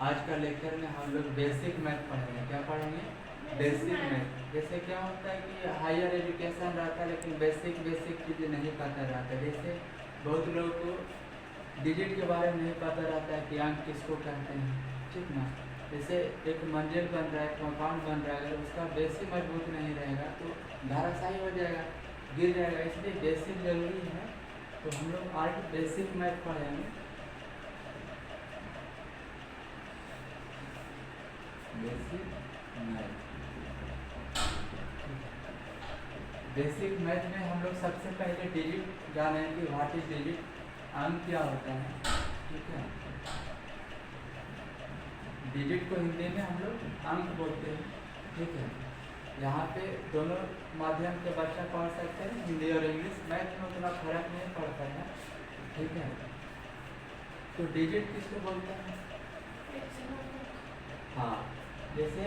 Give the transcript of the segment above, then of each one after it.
आज का लेक्चर में हम लोग बेसिक मैथ पढ़ेंगे। क्या पढ़ेंगे? Basic math. जैसे क्या होता है कि हायर एजुकेशन रहता है लेकिन बेसिक चीज़ें नहीं पता रहता है। जैसे बहुत लोगों को डिजिट के बारे में नहीं पता रहता है कि अंक किसको कहते हैं, ठीक ना। जैसे एक मंजिल बन रहा है, एक मकान बन रहा है, अगर उसका बेसिक मजबूत नहीं रहेगा तो धाराशायी हो जाएगा, गिर जाएगा। इसलिए बेसिक जरूरी है। तो हम लोग आज बेसिक मैथ पढ़ेंगे। बेसिक मैथ में हम लोग सबसे पहले डिजिट जाने कि व्हाट इज डिजिट, अंक क्या होता है, ठीक है। डिजिट को हिंदी में हम लोग अंक बोलते हैं, ठीक है। यहाँ पे दोनों माध्यम के बच्चा पढ़ सकते हैं, हिंदी और इंग्लिश। मैथ में उतना फर्क नहीं पड़ता है, ठीक है। तो डिजिट किसको बोलते हैं? हाँ, जैसे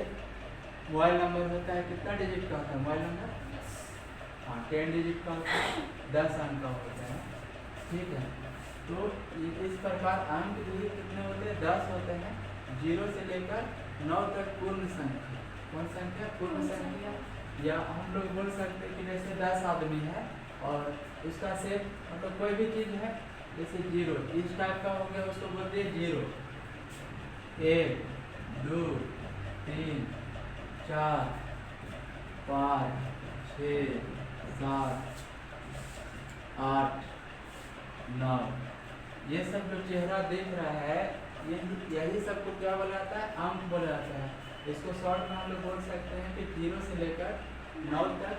मोबाइल नंबर होता है, कितना डिजिट का होता है मोबाइल नंबर? हाँ, 10 डिजिट का होता है, 10 अंक का होता है, ठीक है। तो इस प्रकार अंक भी कितने होते हैं? 10 होते हैं। 0 से लेकर 9 तक पूर्ण संख्या। कौन संख्या? पूर्ण संख्या। या हम लोग बोल सकते हैं कि जैसे 10 आदमी है और उसका सेट मतलब कोई भी चीज़ है, जैसे 0 इस टाइप का हो गया, उसको बोलते हैं 0, 1, 2, 3, 4, 5, 6, 7, 8, 9। ये सब जो चेहरा देख रहा है, यही सबको क्या बोला जाता है? अंक बोला जाता है। इसको शॉर्ट में हम लोग बोल सकते हैं कि 0 से लेकर 9 तक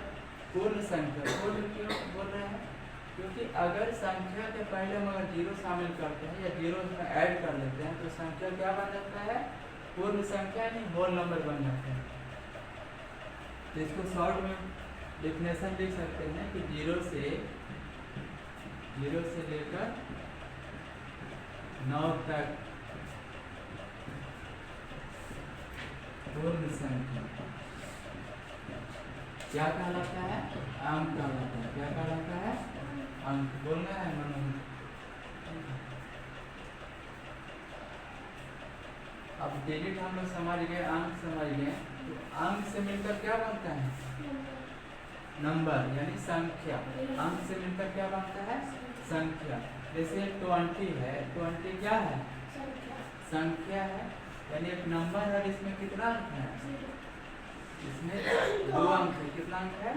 पूर्ण संख्या। पूर्ण क्यों बोल रहे हैं? क्योंकि अगर संख्या के पहले हम अगर 0 शामिल करते हैं या 0 में ऐड कर लेते हैं तो संख्या क्या बन जाता है? पूर्ण संख्या नहीं, होल नंबर बन जाता है। तो इसको शॉर्ट में डिफिनेशन लिख सकते हैं कि 0 से लेकर 9 तक पूर्ण संख्या क्या कहलाता है? अंक कहलाता है। क्या कहलाता है? अंक। बोलना है मनोज। अब डिजिट हम लोग समझ गए, अंक समझ गए। तो अंक से मिलकर क्या बनता है? नंबर यानी संख्या। अंक से मिलकर क्या बनता है? संख्या। जैसे 20 है, 20 क्या है? संख्या है, यानी एक नंबर है। इसमें कितना अंक है? इसमें 2 अंक है। कितना अंक है?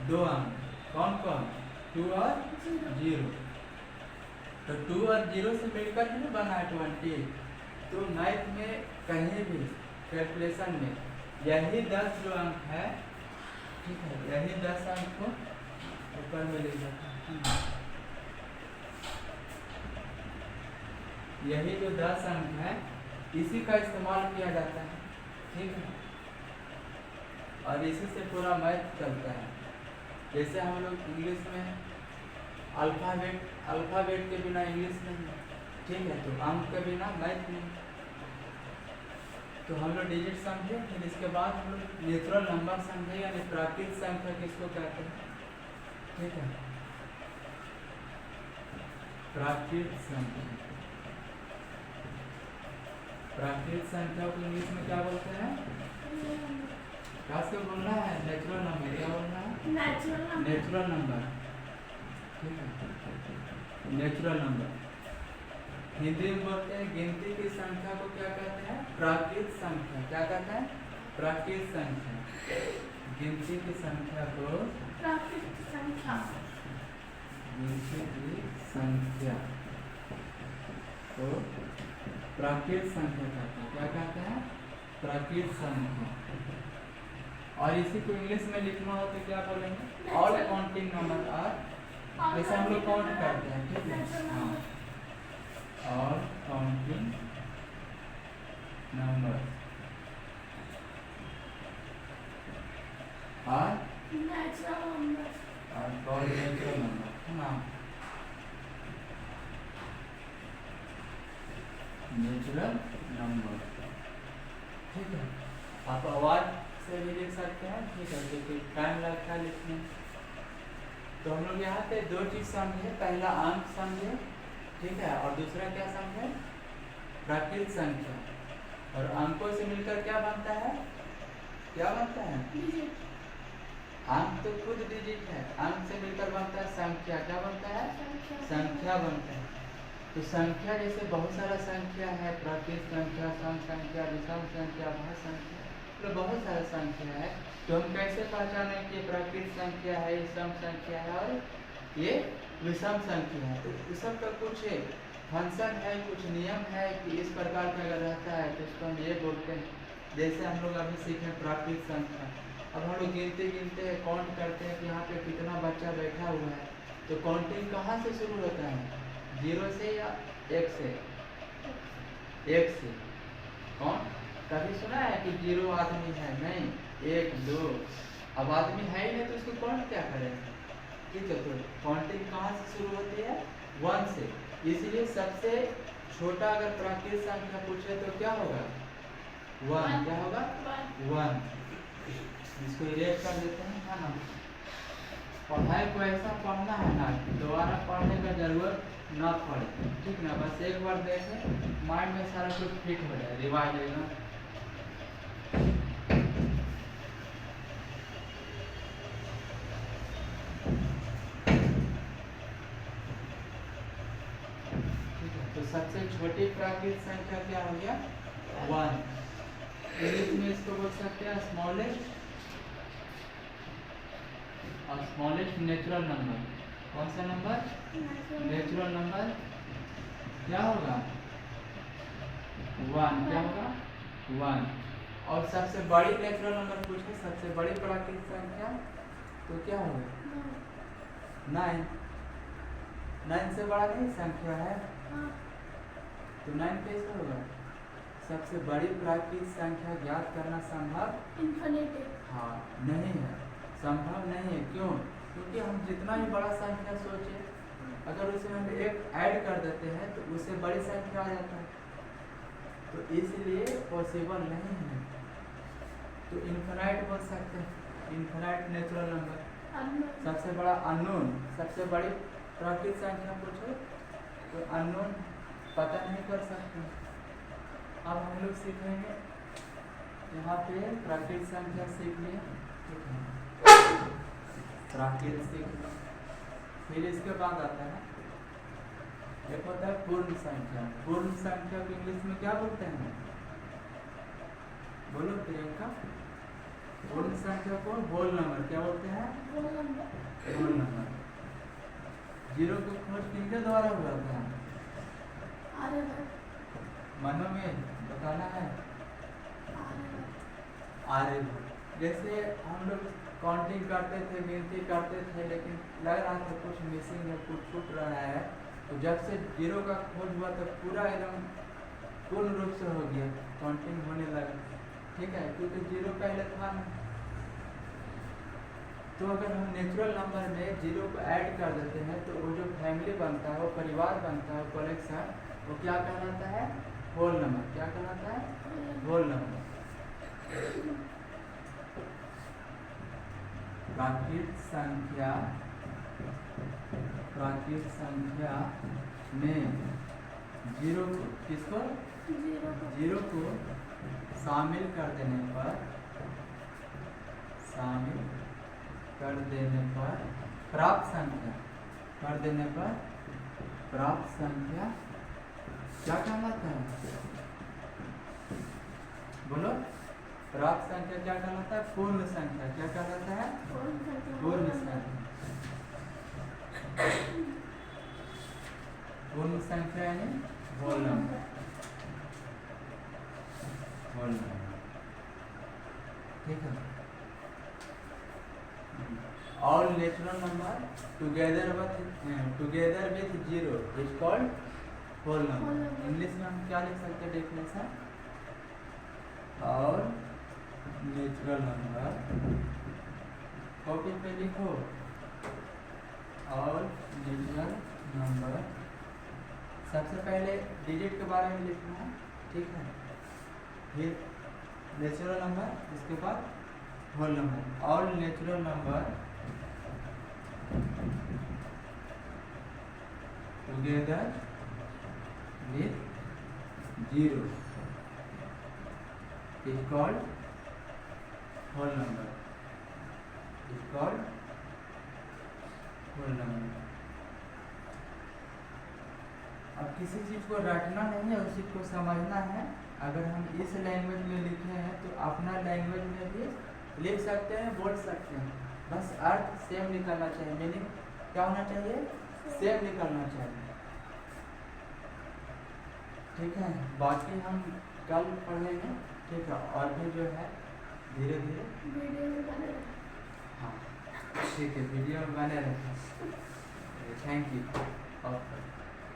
2 अंक। कौन कौन? 2 और 0। तो 2 और 0 से मिलकर ही बना है 20। तो मैथ में कहीं भी कैलकुलेशन में यही 10 जो अंक है, ठीक है, यही 10 अंक को ऊपर में ले जाता है। यही जो 10 अंक है इसी का इस्तेमाल किया जाता है, ठीक है। और इसी से पूरा मैथ चलता है। जैसे हम लोग इंग्लिश में अल्फ़ाबेट के बिना इंग्लिश नहीं है, ठीक है। तो अंक के बिना मैथ नहीं। तो हम लोग डिजिट समझे, फिर इसके बाद हम लोग नेचुरल नंबर समझे, यानी प्राकृतिक संख्या किसको कहते हैं, ठीक है। प्राकृतिक संख्या, प्राकृतिक संख्या को इंग्लिश में क्या बोलते हैं? क्या से बोलना है? Natural number. क्या बोलना है? नेचुरल नंबर, ठीक है। नेचुरल नंबर हिंदी में बोलते हैं। गिनती की संख्या को क्या कहते हैं? प्राकृतिक संख्या। क्या कहते हैं? प्राकृतिक संख्या। गिनती की संख्या को प्राकृतिक संख्या, गिनती की संख्या को प्राकृतिक संख्या कहते हैं। क्या कहते हैं? प्राकृतिक संख्या। और इसी को इंग्लिश में लिखना हो तो क्या बोलेंगे? All counting number are. जैसे हम लोग काउंट करते हैं, ठीक है। हाँ, all counting number are natural number, और कॉल्ड नेचुरल नंबर, है ना। नेचुरल नंबर, ठीक है। आप आवाज से भी लिख सकते हैं, ठीक है, क्योंकि टाइम लगता है लिखने। तो हम लोग यहाँ पे 2 चीज समझे। पहला अंक समझे, ठीक है, और दूसरा क्या समझे? प्राकृतिक संख्या। और अंकों से मिलकर क्या बनता है, क्या बनता है, अंक तो खुद डिजिट है, अंक से मिलकर बनता है संख्या, क्या बनता है, संख्या बनता है। तो संख्या जैसे बहुत सारा संख्या है, प्राकृत संख्या, सम संख्या, विषम संख्या, भाज्य संख्या, तो बहुत सारा संख्या है। तो हम कैसे पहचानें कि प्राकृत संख्या है, सम संख्या है और ये विषम संख्या है। तो इस सब का कुछ फंक्शन है, कुछ नियम है कि इस प्रकार का अगर रहता है तो इसको हम ये बोलते हैं। जैसे हम लोग अभी सीखे प्राकृत संख्या, अब हम लोग गिनते गिनते काउंट करते हैं कि यहाँ पे कितना बच्चा बैठा हुआ है, तो काउंटिंग कहाँ से शुरू होता है, 0 से या 1 से, 1 से। कौन कभी सुना है कि 0 आदमी है, नहीं, 1 2, अब आदमी है ही नहीं तो उसको काउंट क्या करें, ठीक है। तो काउंटिंग कहाँ से शुरू होती है, 1 से। इसलिए सबसे छोटा अगर प्राकृत संख्या पूछे तो क्या होगा, 1, क्या होगा, 1। इसको इरेज कर देते हैं, है ना। पढ़ाई को ऐसा पढ़ना है ना कि दोबारा पढ़ने का जरूरत ना पड़े, ठीक ना, बस एक बार देखें, माइंड में सारा कुछ फिट हो जाए, रिवाइज होगा। तो सबसे छोटी प्राकृत संख्या क्या हो गया, 1। इंग्लिश में इसको बोल सकते हैं स्मॉलेस्ट, और स्मॉलेस्ट नेचुरल नंबर। कौन सा नंबर, नेचुरल नंबर, क्या होगा, 1, क्या होगा, 1। और सबसे बड़ी नेचुरल नंबर पूछे, सबसे बड़ी प्राकृत संख्या तो क्या होगा, 9। 9 से बड़ा नहीं संख्या है, तो 9 कैसे होगा, सबसे बड़ी प्राकृत संख्या ज्ञात करना संभव हाँ नहीं है, संभव नहीं है। क्यों, क्योंकि हम जितना ही बड़ा संख्या सोचे, अगर उसमें हम 1 ऐड कर देते हैं तो उससे बड़ी संख्या आ जाता है, तो इसलिए पॉसिबल नहीं है। तो इन्फिनाइट बोल सकते हैं, इन्फिनाइट नेचुरल नंबर। सबसे बड़ा अननोन, सबसे बड़ी प्राकृत संख्या पूछो तो अननोन पता नहीं कर सकते। अब हम लोग सीखेंगे, यहाँ पे प्राकृत संख्या सीख लिए, प्राकृत सीख लिए, फिर इसके बाद आता है एक होता है पूर्ण संख्या। पूर्ण संख्या को इंग्लिश में क्या बोलते हैं, बोलो प्रियंका, पूर्ण संख्या को होल नंबर क्या बोलते हैं, होल नंबर। 0 को खोज किनके द्वारा हुआ था, मनो में बताना है, आर्यभट्ट। जैसे हम लोग काउंटिंग करते थे, गिनती करते थे, लेकिन लग रहा था कुछ मिसिंग है, कुछ छूट रहा है, तो जब से 0 का खोज हुआ तो पूरा एकदम पूर्ण रूप से हो गया, काउंटिंग होने लगा, ठीक है, क्योंकि 0 पहले था ना। तो अगर हम नेचुरल नंबर में 0 को ऐड कर देते हैं तो वो जो फैमिली बनता है, वो परिवार बनता है, कलेक्शन, वो क्या कहलाता है, होल नंबर। क्या कहलाता है, होल नंबर। प्राकृत संख्या, प्राकृत संख्या में 0 को, किसको, 0 को शामिल कर देने पर, शामिल कर देने पर प्राप्त संख्या, कर देने पर प्राप्त संख्या क्या कहलाता है, बोलो, प्राप्त संख्या क्या कहलाता है, पूर्ण संख्या। क्या कहलाता है, पूर्ण संख्या। पूर्ण संख्या यानी होल नंबर, होल नंबर, ठीक है। All natural number together with 0 is called whole number. English में हम क्या लिख सकते हैं डेफिनेशन, और नेचुरल नंबर, कॉपी पे लिखो, और नेचुरल नंबर, सबसे पहले डिजिट के बारे में लिखना है, ठीक है, फिर नेचुरल नंबर, इसके बाद whole number. All natural number together with 0 is called whole number, is called whole number। अब किसी चीज़ को रटना नहीं है, उस चीज़ को समझना है। अगर हम इस लैंग्वेज में लिखे हैं तो अपना लैंग्वेज में भी लिख सकते हैं, बोल सकते हैं, बस अर्थ सेम निकलना चाहिए, मीनिंग क्या होना चाहिए, सेम निकलना चाहिए। ठीक है, बाकी हम कल पढ़ेंगे। ठीक है, और भी जो है धीरे धीरे वीडियो में बने रहे। हाँ ठीक है, वीडियो में बने रहें। Thank you.